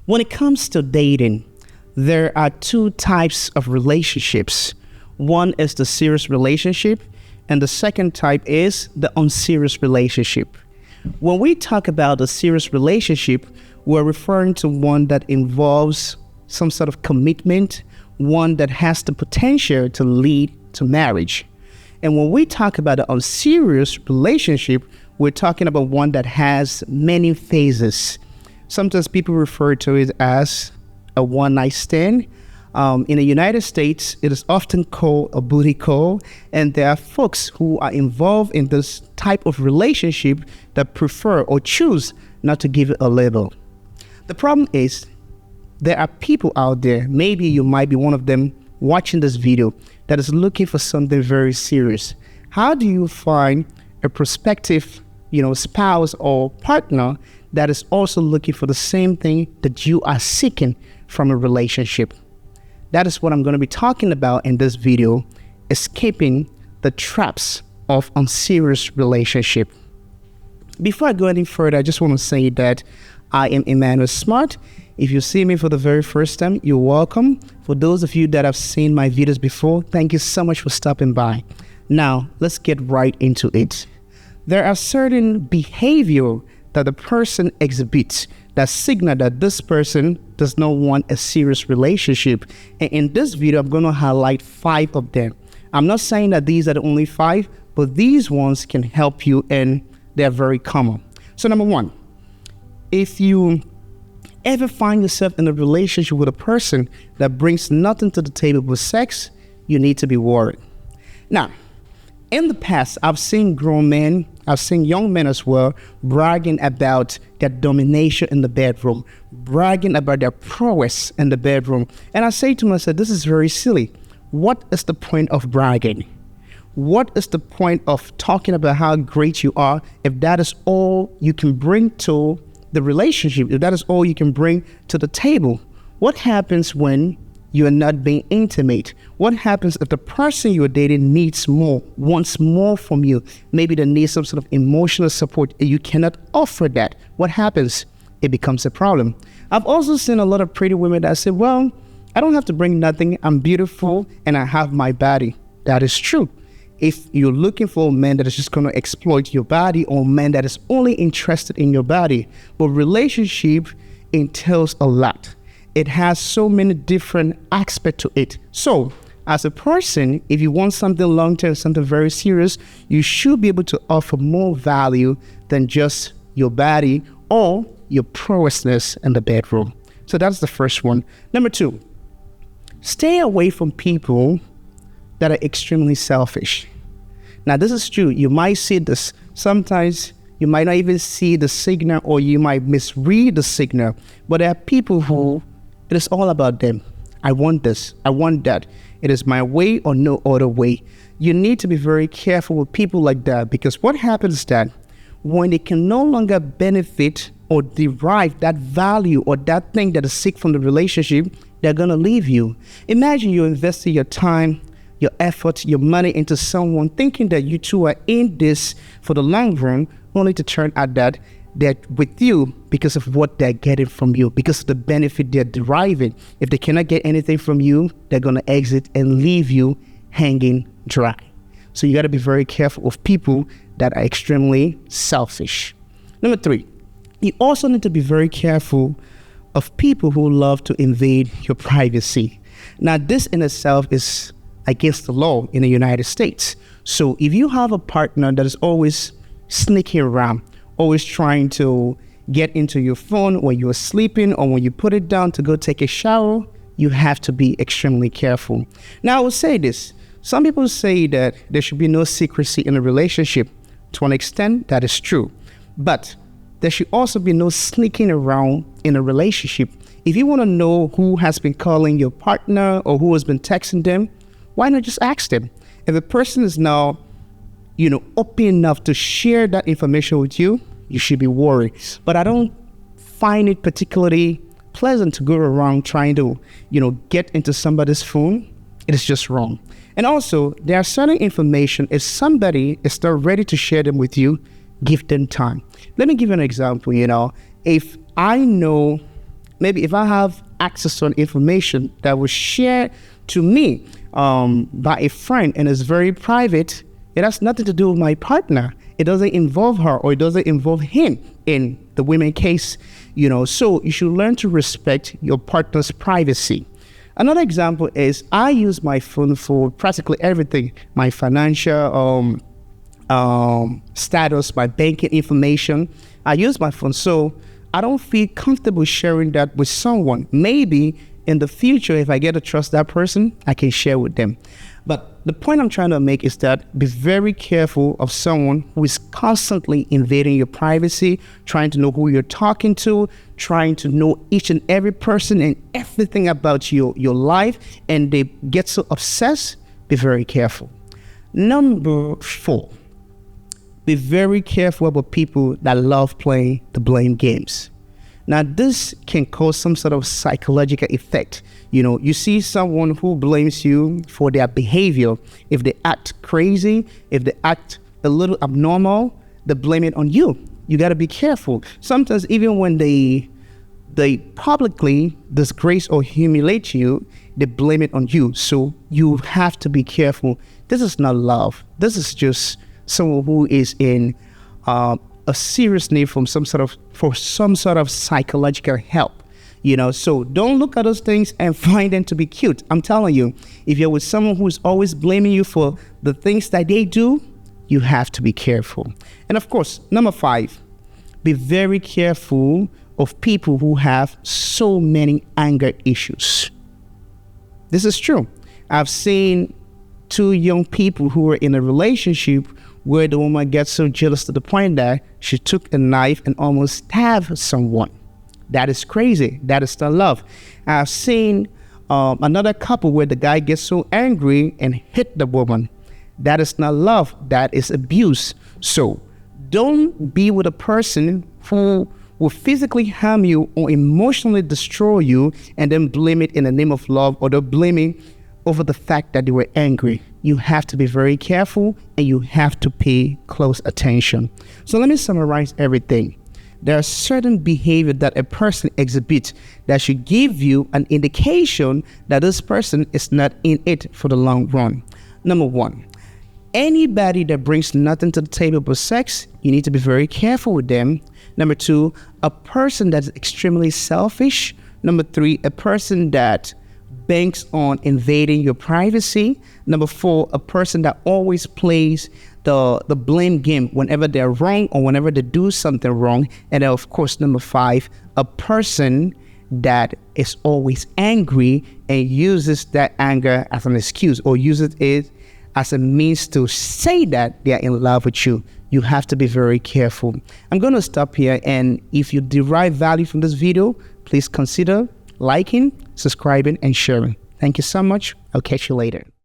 When it comes to dating, there are two types of relationships. One is the serious relationship, and the second type is the unserious relationship. When we talk about a serious relationship, we're referring to one that involves some sort of commitment, one that has the potential to lead to marriage. And when we talk about the unserious relationship, we're talking about one that has many phases. Sometimes people refer to it as a one-night stand. In the United States, it is often called a booty call, and there are folks who are involved in this type of relationship that prefer or choose not to give it a label. The problem is, there are people out there, maybe you might be one of them watching this video, that is looking for something very serious. How do you find a prospective, spouse or partner that is also looking for the same thing that you are seeking from a relationship? That is what I'm going to be talking about in this video, escaping the traps of unserious relationship. Before I go any further, I just want to say that I am Emmanuel Smarth. If you see me for the very first time, you're welcome. For those of you that have seen my videos before, thank you so much for stopping by. Now, let's get right into it. There are certain behavior that the person exhibits that signal that this person does not want a serious relationship. And in this video, I'm going to highlight 5 of them. I'm not saying that these are the only 5, but these ones can help you, and they're very common. So number 1, if you ever find yourself in a relationship with a person that brings nothing to the table but sex, you need to be worried. Now, in the past, I've seen grown men, I've seen young men as well, bragging about their domination in the bedroom, bragging about their prowess in the bedroom. And I say to myself, this is very silly. What is the point of bragging? What is the point of talking about how great you are if that is all you can bring to the relationship, if that is all you can bring to the table? What happens when you are not being intimate? What happens if the person you're dating needs more, wants more from you? Maybe they need some sort of emotional support and you cannot offer that. What happens? It becomes a problem. I've also seen a lot of pretty women that say, well, I don't have to bring nothing. I'm beautiful and I have my body. That is true. If you're looking for a man that is just going to exploit your body, or a man that is only interested in your body, but relationship entails a lot. It has so many different aspects to it. So as a person, if you want something long-term, something very serious, you should be able to offer more value than just your body or your prowessness in the bedroom. So that's the first one. Number 2, stay away from people that are extremely selfish. Now, this is true. You might see this. Sometimes you might not even see the signal, or you might misread the signal. But there are people who it is all about them. I want this. I want that. It is my way or no other way. You need to be very careful with people like that, because what happens is that when they can no longer benefit or derive that value or that thing that is seek from the relationship, they're going to leave you. Imagine you invested your time, your effort, your money into someone thinking that you two are in this for the long run, only to turn out that they're with you because of what they're getting from you, because of the benefit they're deriving. If they cannot get anything from you, they're going to exit and leave you hanging dry. So you got to be very careful of people that are extremely selfish. Number 3, you also need to be very careful of people who love to invade your privacy. Now, this in itself is against the law in the United States. So if you have a partner that is always sneaking around, always trying to get into your phone when you're sleeping or when you put it down to go take a shower, you have to be extremely careful. Now, I will say this. Some people say that there should be no secrecy in a relationship. To an extent, that is true. But there should also be no sneaking around in a relationship. If you want to know who has been calling your partner or who has been texting them, why not just ask them? If a person is now, open enough to share that information with you, you should be worried. But I don't find it particularly pleasant to go around trying to, get into somebody's phone. It is just wrong. And also, there are certain information, if somebody is not ready to share them with you, give them time. Let me give you an example. If I know maybe if I have access to an information that was shared to me by a friend and is very private, it has nothing to do with my partner. It doesn't involve her or it doesn't involve him in the women case, so you should learn to respect your partner's privacy. Another example is I use my phone for practically everything, my financial status, my banking information. I use my phone, so I don't feel comfortable sharing that with someone. Maybe in the future, if I get to trust that person, I can share with them. But the point I'm trying to make is that be very careful of someone who is constantly invading your privacy, trying to know who you're talking to, trying to know each and every person and everything about your life, and they get so obsessed. Be very careful. Number 4, be very careful about people that love playing the blame games. Now, this can cause some sort of psychological effect. You see someone who blames you for their behavior. If they act crazy, if they act a little abnormal, they blame it on you. You got to be careful. Sometimes even when they publicly disgrace or humiliate you, they blame it on you. So you have to be careful. This is not love. This is just someone who is in a serious need for some sort of psychological help. So don't look at those things and find them to be cute. I'm telling you, if you're with someone who's always blaming you for the things that they do, you have to be careful. And of course, number 5, be very careful of people who have so many anger issues. This is true. I've seen 2 young people who were in a relationship where the woman gets so jealous to the point that she took a knife and almost stabbed someone. That is crazy. That is not love. I've seen another couple where the guy gets so angry and hit the woman. That is not love. That is abuse. So don't be with a person who will physically harm you or emotionally destroy you and then blame it in the name of love, or they're blaming over the fact that they were angry. You have to be very careful and you have to pay close attention. So let me summarize everything. There are certain behavior that a person exhibits that should give you an indication that this person is not in it for the long run. Number 1, anybody that brings nothing to the table but sex, you need to be very careful with them. Number 2, a person that's extremely selfish. Number 3, a person that banks on invading your privacy. Number 4, a person that always plays the blame game whenever they're wrong or whenever they do something wrong. And then of course, number 5, a person that is always angry and uses that anger as an excuse or uses it as a means to say that they're in love with you. You have to be very careful. I'm going to stop here, and if you derive value from this video, please consider liking, subscribing, and sharing. Thank you so much. I'll catch you later.